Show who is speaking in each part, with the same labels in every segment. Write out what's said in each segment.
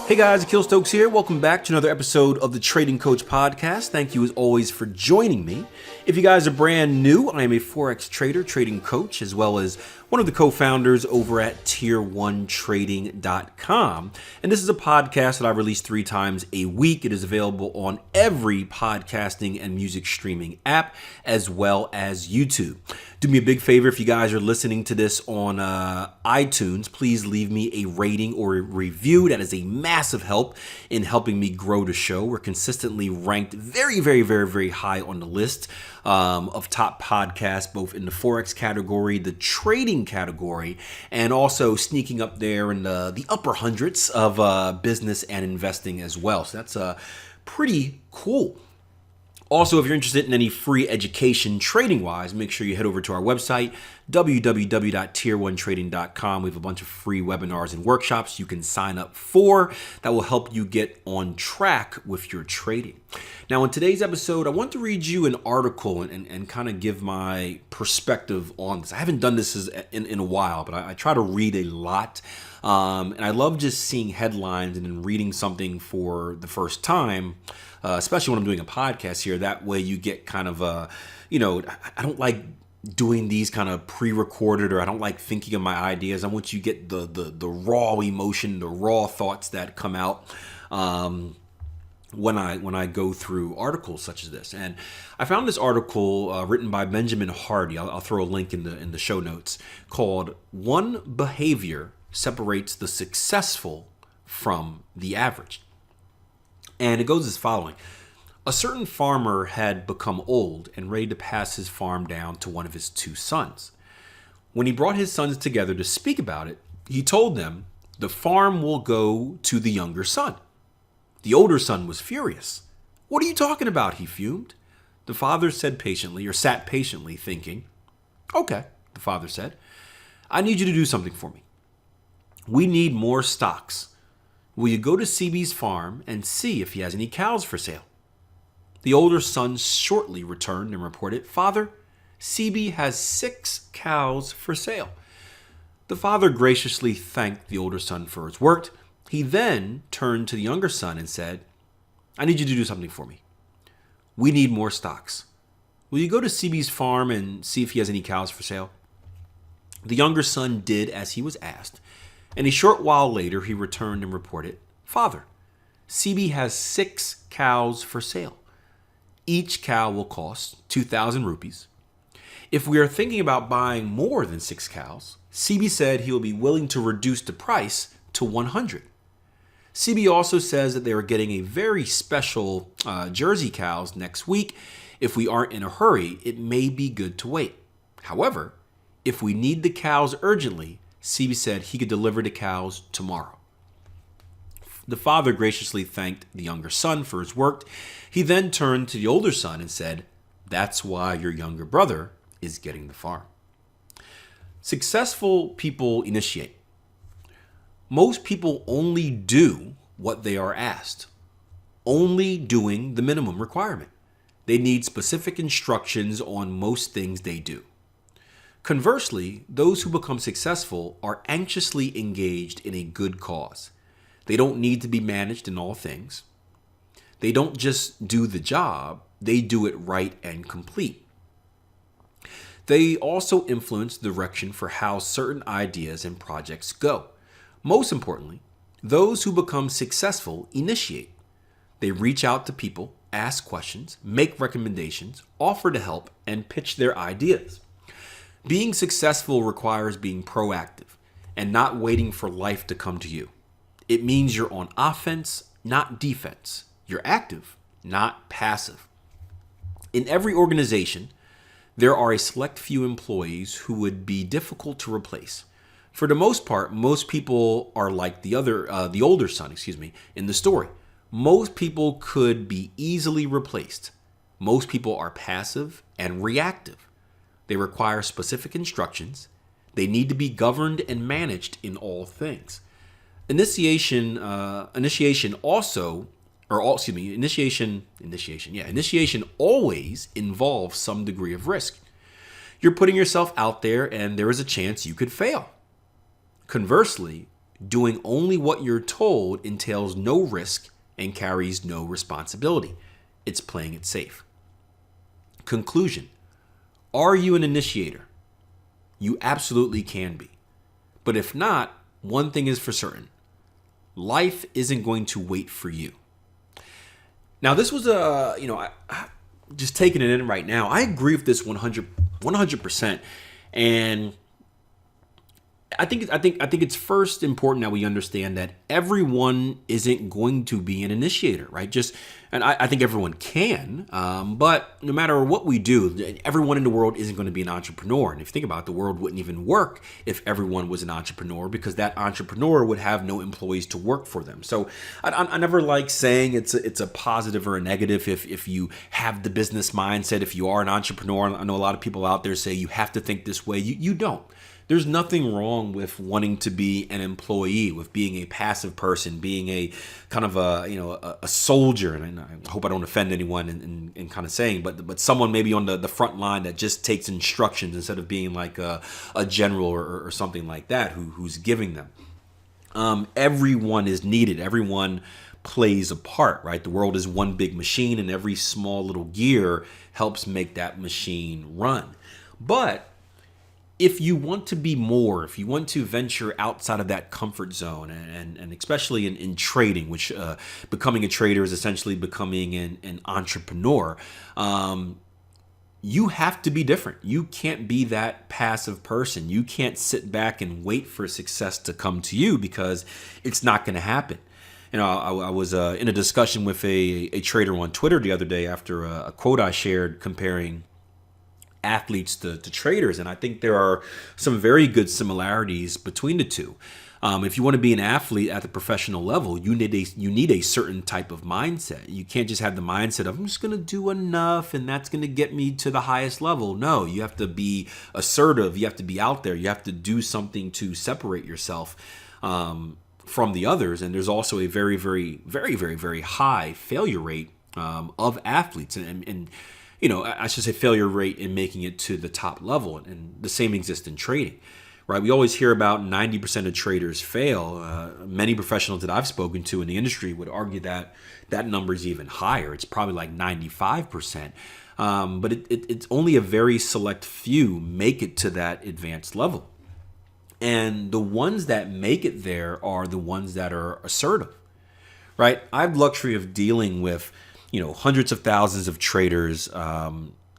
Speaker 1: Hey guys, Akil Stokes here. Welcome back to another episode of the Trading Coach Podcast. Thank you as always for joining me. If you guys are brand new, I am a Forex trader, trading coach, as well as one of the co-founders over at tier1trading.com. And this is a podcast that I release 3 times a week. It is available on every podcasting and music streaming app, as well as YouTube. Do me a big favor, if you guys are listening to this on iTunes, please leave me a rating or a review. That is a massive help in helping me grow the show. We're consistently ranked very high on the list of top podcasts, both in the Forex category, the trading category, and also sneaking up there in the upper hundreds of business and investing as well. So that's pretty cool. Also, if you're interested in any free education trading-wise, make sure you head over to our website, www.tier1trading.com. We have a bunch of free webinars and workshops you can sign up for that will help you get on track with your trading. Now, in today's episode, I want to read you an article and kind of give my perspective on this. I haven't done this in a while, but I try to read a lot. And I love just seeing headlines and then reading something for the first time, especially when I'm doing a podcast here. That way you get kind of I don't like doing these kind of pre-recorded, or I don't like thinking of my ideas. I want you to get the raw emotion, the raw thoughts that come out when I go through articles such as this. And I found this article written by Benjamin Hardy. I'll throw a link in the show notes, called "One Behavior Separates the Successful from the Average." And it goes as following. A certain farmer had become old and ready to pass his farm down to one of his 2 sons. When he brought his sons together to speak about it, he told them, "The farm will go to the younger son." The older son was furious. "What are you talking about?" he fumed. The father sat patiently thinking. "Okay," the father said, "I need you to do something for me. We need more stocks. Will you go to CB's farm and see if he has any cows for sale?" The older son shortly returned and reported, "Father, CB has 6 cows for sale." The father graciously thanked the older son for his work. He then turned to the younger son and said, "I need you to do something for me. We need more stocks. Will you go to CB's farm and see if he has any cows for sale?" The younger son did as he was asked, and a short while later he returned and reported, "Father, CB has 6 cows for sale. Each cow will cost 2,000 rupees. If we are thinking about buying more than 6 cows, CB said he will be willing to reduce the price to 100. CB also says that they are getting a very special Jersey cows next week. If we aren't in a hurry, it may be good to wait. However, if we need the cows urgently, CB said he could deliver the cows tomorrow." The father graciously thanked the younger son for his work. He then turned to the older son and said, "That's why your younger brother is getting the farm." Successful people initiate. Most people only do what they are asked, only doing the minimum requirement. They need specific instructions on most things they do. Conversely, those who become successful are anxiously engaged in a good cause. They don't need to be managed in all things. They don't just do the job, they do it right and complete. They also influence the direction for how certain ideas and projects go. Most importantly, those who become successful initiate. They reach out to people, ask questions, make recommendations, offer to help, and pitch their ideas. Being successful requires being proactive and not waiting for life to come to you. It means you're on offense, not defense. You're active, not passive. In every organization, there are a select few employees who would be difficult to replace. For the most part, most people are like the older son, in the story. Most people could be easily replaced. Most people are passive and reactive. They require specific instructions. They need to be governed and managed in all things. Initiation always involves some degree of risk. You're putting yourself out there and there is a chance you could fail. Conversely, Doing only what you're told entails no risk and carries no responsibility. It's playing it safe. Conclusion. Are you an initiator? You absolutely can be. But if not, one thing is for certain. Life isn't going to wait for you. Now, this was just taking it in right now. I agree with this 100%. And I think it's first important that we understand that everyone isn't going to be an initiator, right? And I think everyone can, but no matter what we do, everyone in the world isn't going to be an entrepreneur. And if you think about it, the world wouldn't even work if everyone was an entrepreneur, because that entrepreneur would have no employees to work for them. So I never like saying it's a positive or a negative if you have the business mindset, if you are an entrepreneur. I know a lot of people out there say you have to think this way. You don't. There's nothing wrong with wanting to be an employee, with being a passive person, being a kind of a soldier. And I hope I don't offend anyone in kind of saying, but someone maybe on the front line that just takes instructions instead of being like a general or something like that who's giving them. Everyone is needed. Everyone plays a part, right? The world is one big machine, and every small little gear helps make that machine run. But if you want to be more, if you want to venture outside of that comfort zone, and especially in trading, which becoming a trader is essentially becoming an entrepreneur, you have to be different. You can't be that passive person. You can't sit back and wait for success to come to you, because it's not going to happen. I was in a discussion with a trader on Twitter the other day after a quote I shared comparing athletes to traders, and I think there are some very good similarities between the two. If you want to be an athlete at the professional level, you need a certain type of mindset. You can't just have the mindset of, I'm just going to do enough and that's going to get me to the highest level. No, you have to be assertive. You have to be out there. You have to do something to separate yourself from the others. And there's also a very, very, very, very, very high failure rate of athletes, and I should say failure rate in making it to the top level. And the same exists in trading, right? We always hear about 90% of traders fail. Many professionals that I've spoken to in the industry would argue that that number is even higher. It's probably like 95%. But it's only a very select few make it to that advanced level. And the ones that make it there are the ones that are assertive, right? I have the luxury of dealing with hundreds of thousands of traders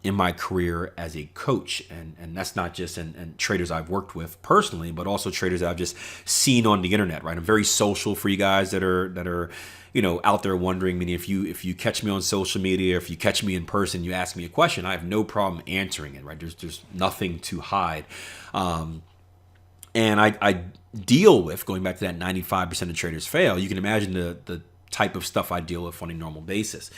Speaker 1: in my career as a coach. And that's not just in traders I've worked with personally, but also traders that I've just seen on the internet, right? I'm very social for you guys that are out there wondering. Meaning if you catch me on social media, if you catch me in person, you ask me a question, I have no problem answering it, right? There's nothing to hide. And I deal with, going back to that 95% of traders fail, you can imagine the type of stuff I deal with on a normal basis.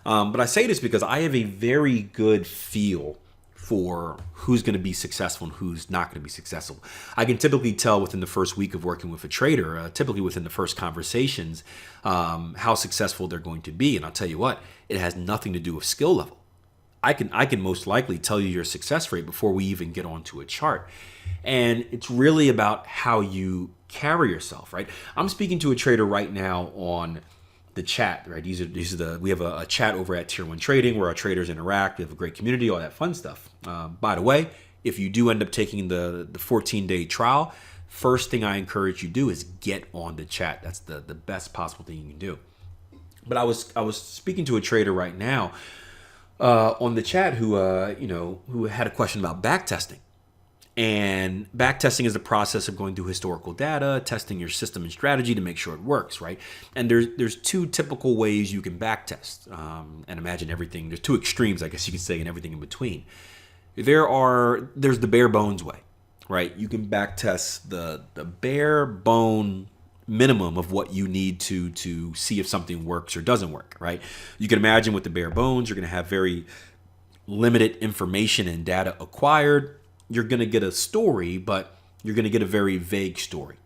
Speaker 1: But I say this because I have a very good feel for who's going to be successful and who's not going to be successful. I can typically tell within the first week of working with a trader, typically within the first conversations, how successful they're going to be. And I'll tell you what, it has nothing to do with skill level. I can most likely tell you your success rate before we even get onto a chart. And it's really about how you carry yourself, right? I'm speaking to a trader right now on the chat, right? We have a chat over at Tier 1 Trading where our traders interact. We have a great community, all that fun stuff. By the way, if you do end up taking the 14-day trial, first thing I encourage you to do is get on the chat. That's the best possible thing you can do. But I was speaking to a trader right now on the chat who had a question about backtesting. And backtesting is the process of going through historical data, testing your system and strategy to make sure it works, right? And there's two typical ways you can backtest. And imagine everything. There's two extremes, I guess you could say, and everything in between. There's the bare bones way, right? You can backtest the bare bone minimum of what you need to see if something works or doesn't work, right? You can imagine with the bare bones, you're going to have very limited information and data acquired. You're going to get a story, but you're going to get a very vague story.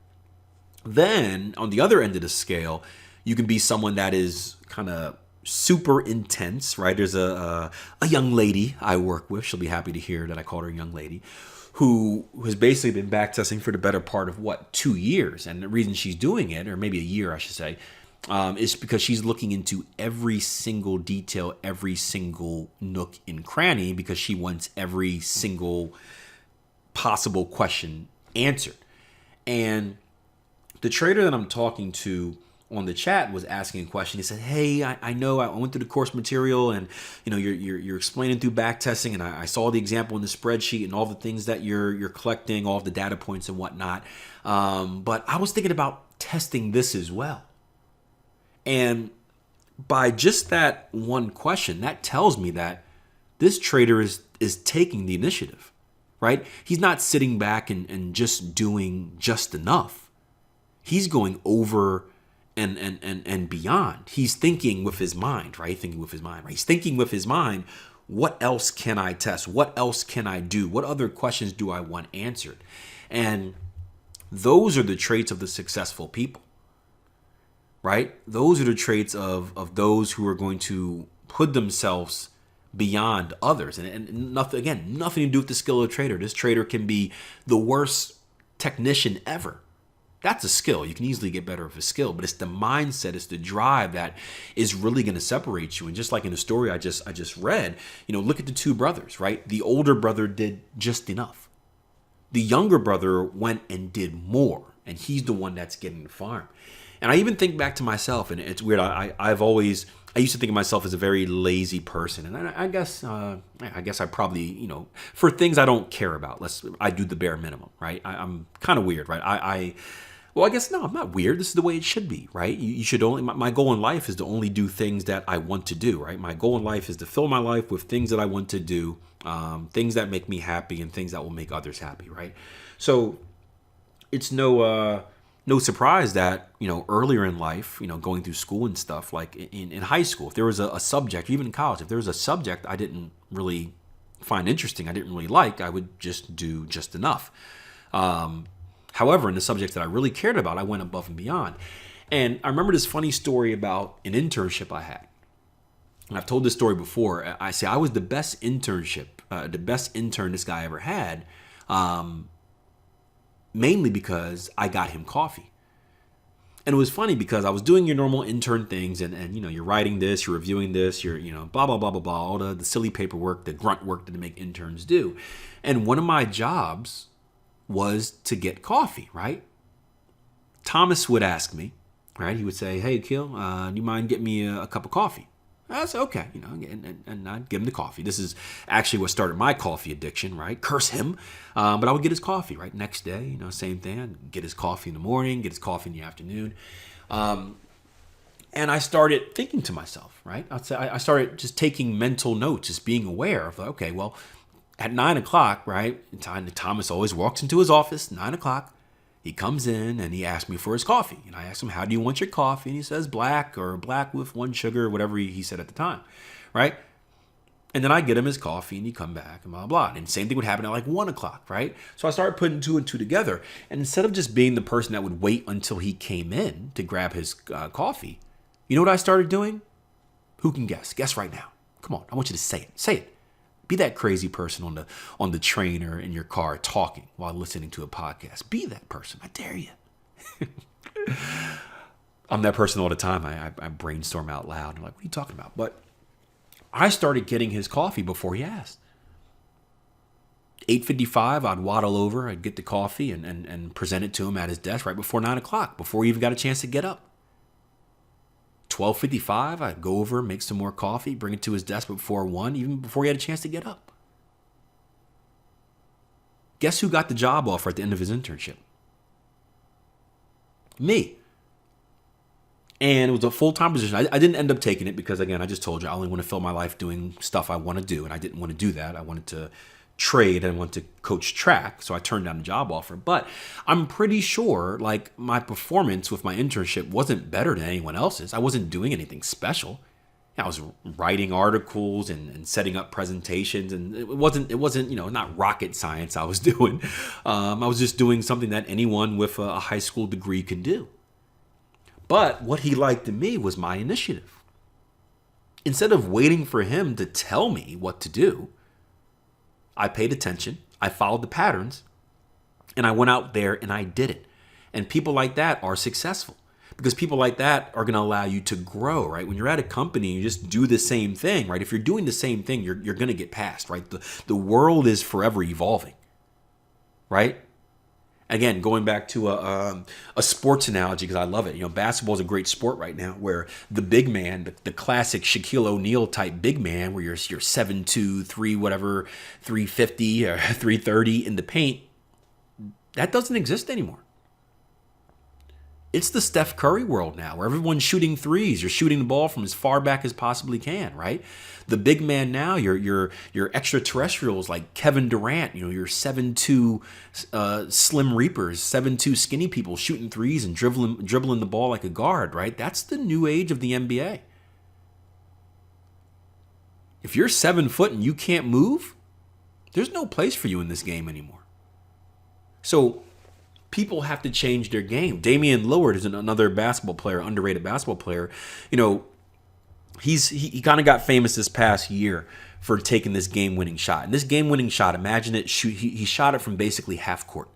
Speaker 1: Then on the other end of the scale, you can be someone that is kind of super intense, right? There's a young lady I work with. She'll be happy to hear that I called her a young lady, who has basically been backtesting for the better part of 2 years. And the reason she's doing it, or maybe a year, I should say, is because she's looking into every single detail, every single nook and cranny, because she wants every single possible question answered. And the trader that I'm talking to on the chat was asking a question. He said, "Hey, I know I went through the course material, and you're explaining through backtesting, and I saw the example in the spreadsheet and all the things that you're collecting, all of the data points and whatnot. But I was thinking about testing this as well." And by just that one question, that tells me that this trader is taking the initiative, right? He's not sitting back and just doing just enough. He's going over and beyond. He's thinking with his mind, right? He's thinking with his mind, what else can I test? What else can I do? What other questions do I want answered? And those are the traits of the successful people, right? Those are the traits of those who are going to put themselves beyond others. And nothing to do with the skill of a trader. This trader can be the worst technician ever. That's a skill. You can easily get better with a skill, but it's the mindset, it's the drive that is really going to separate you. And just like in the story I just read, look at the two brothers, right? The older brother did just enough. The younger brother went and did more, and he's the one that's getting the farm. And I even think back to myself, and it's weird. I used to think of myself as a very lazy person, and I guess I probably, for things I don't care about, I do the bare minimum, right? I'm kind of weird, right? Well, I guess no, I'm not weird. This is the way it should be, right? You should only. My goal in life is to only do things that I want to do, right? My goal in life is to fill my life with things that I want to do, things that make me happy, and things that will make others happy, right? So it's no surprise that earlier in life, going through school and stuff, like in high school, if there was a subject, or even in college, if there was a subject I didn't really find interesting, I didn't really like, I would just do just enough. However, in the subjects that I really cared about, I went above and beyond. And I remember this funny story about an internship I had. And I've told this story before. I say I was the best intern this guy ever had, mainly because I got him coffee. And it was funny because I was doing your normal intern things, and you're writing this, you're reviewing this, you're blah blah blah blah blah, all the silly paperwork, the grunt work that make interns do. And one of my jobs was to get coffee, right? Thomas would ask me, right? He would say, "Hey, Akil, do you mind getting me a cup of coffee?" I said, "Okay," and I'd give him the coffee. This is actually what started my coffee addiction, right? Curse him. But I would get his coffee, right? Next day, same thing. I'd get his coffee in the morning, get his coffee in the afternoon. And I started thinking to myself, right? I started just taking mental notes, just being aware of, okay, well, at 9 o'clock, right? Thomas always walks into his office, 9 o'clock. He comes in and he asks me for his coffee. And I ask him, "How do you want your coffee?" And he says, "Black," or "black with 1 sugar," or whatever he said at the time, right? And then I get him his coffee and he come back and blah, blah. And same thing would happen at like 1 o'clock, right? So I started putting 2 and 2 together. And instead of just being the person that would wait until he came in to grab his coffee, you know what I started doing? Who can guess? Guess right now. Come on, I want you to say it. Say it. Be that crazy person on the train or in your car talking while listening to a podcast. Be that person. I dare you. I'm that person all the time. I brainstorm out loud. I'm like, what are you talking about? But I started getting his coffee before he asked. 8:55, I'd waddle over. I'd get the coffee and present it to him at his desk right before 9 o'clock, before he even got a chance to get up. 12:55, I'd go over, make some more coffee, bring it to his desk before 1, even before he had a chance to get up. Guess who got the job offer at the end of his internship? Me. And it was a full-time position. I didn't end up taking it because, again, I just told you, I only want to fill my life doing stuff I want to do, and I didn't want to do that. I wanted to trade and want to coach track, so I turned down the job offer. But I'm pretty sure like my performance with my internship wasn't better than anyone else's. I wasn't doing anything special. I was writing articles and setting up presentations, and it wasn't not rocket science I was doing. I was just doing something that anyone with a high school degree can do. But what he liked in me was my initiative. Instead of waiting for him to tell me what to do, I paid attention. I followed the patterns and I went out there and I did it. And people like that are successful because people like that are going to allow you to grow, right? When you're at a company, you just do the same thing, right? If you're doing the same thing, you're going to get past, right? The world is forever evolving, right? Again, going back to a sports analogy, because I love it. Basketball is a great sport right now where the big man, the classic Shaquille O'Neal type big man, where you're 7'2", 350 or 330 in the paint, that doesn't exist anymore. It's the Steph Curry world now where everyone's shooting threes. You're shooting the ball from as far back as possibly can, right? The big man now, your extraterrestrials like Kevin Durant, your 7'2" slim reapers, 7'2" skinny people shooting threes and dribbling the ball like a guard, right? That's the new age of the NBA. If you're 7 foot and you can't move, there's no place for you in this game anymore. So people have to change their game. Damian Lillard is another basketball player, underrated basketball player. He kind of got famous this past year for taking this game-winning shot. And this game-winning shot, imagine it, he shot it from basically half court.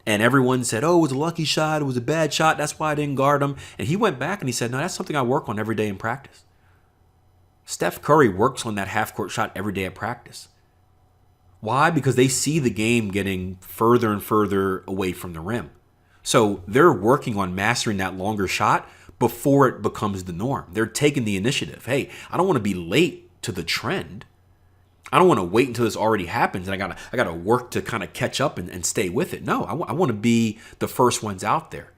Speaker 1: And everyone said, oh, it was a lucky shot, it was a bad shot, that's why I didn't guard him. And he went back and he said, no, that's something I work on every day in practice. Steph Curry works on that half-court shot every day at practice. Why? Because they see the game getting further and further away from the rim. So they're working on mastering that longer shot before it becomes the norm. They're taking the initiative. Hey, I don't want to be late to the trend. I don't want to wait until this already happens and I gotta work to kind of catch up and stay with it. No, I want to be the first ones out there.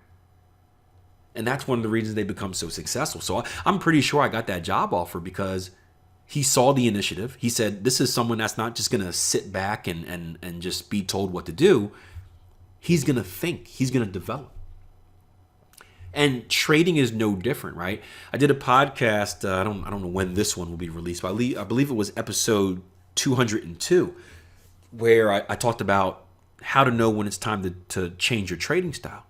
Speaker 1: And that's one of the reasons they become so successful. So I'm pretty sure I got that job offer because he saw the initiative. He said, this is someone that's not just going to sit back and just be told what to do. He's going to think. He's going to develop. And trading is no different, right? I did a podcast. I don't know when this one will be released, but I believe it was episode 202, where I talked about how to know when it's time to change your trading style.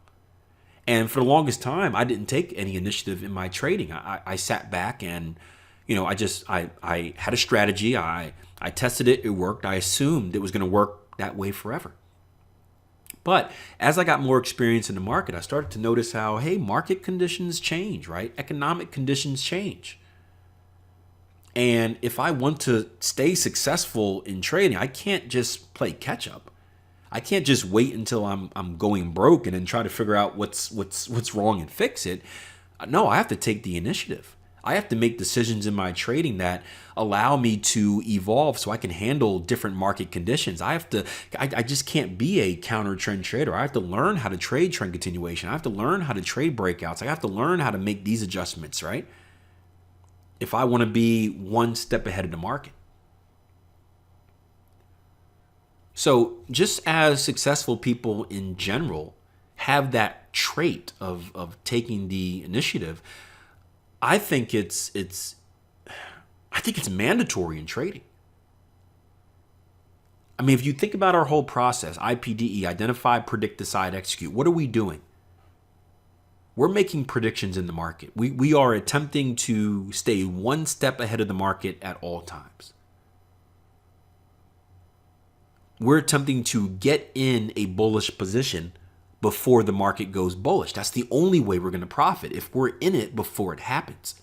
Speaker 1: And for the longest time, I didn't take any initiative in my trading. I sat back and I had a strategy. I tested it. It worked. I assumed it was going to work that way forever. But as I got more experience in the market, I started to notice how, hey, market conditions change, right? Economic conditions change. And if I want to stay successful in trading, I can't just play catch up. I can't just wait until I'm going broke and then try to figure out what's wrong and fix it. No, I have to take the initiative. I have to make decisions in my trading that allow me to evolve so I can handle different market conditions. I just can't be a counter trend trader. I have to learn how to trade trend continuation. I have to learn how to trade breakouts. I have to learn how to make these adjustments, right? If I want to be one step ahead of the market. So just as successful people in general have that trait of taking the initiative, I think it's mandatory in trading. I mean, if you think about our whole process, IPDE, identify, predict, decide, execute, what are we doing? We're making predictions in the market. We are attempting to stay one step ahead of the market at all times. We're attempting to get in a bullish position before the market goes bullish. That's the only way we're going to profit, if we're in it before it happens.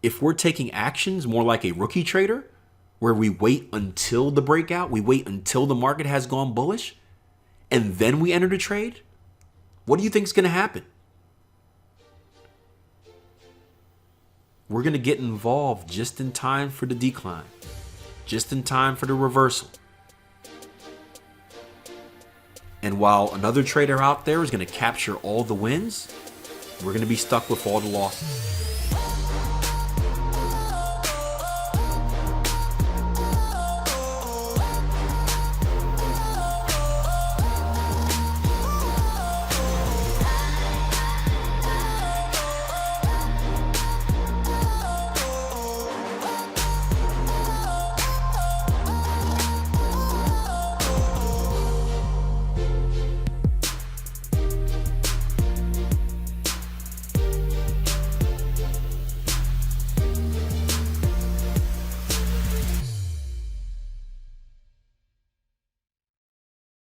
Speaker 1: If we're taking actions more like a rookie trader, where we wait until the breakout, we wait until the market has gone bullish, and then we enter the trade, what do you think is going to happen? We're going to get involved just in time for the decline, just in time for the reversal. And while another trader out there is going to capture all the wins, we're going to be stuck with all the losses.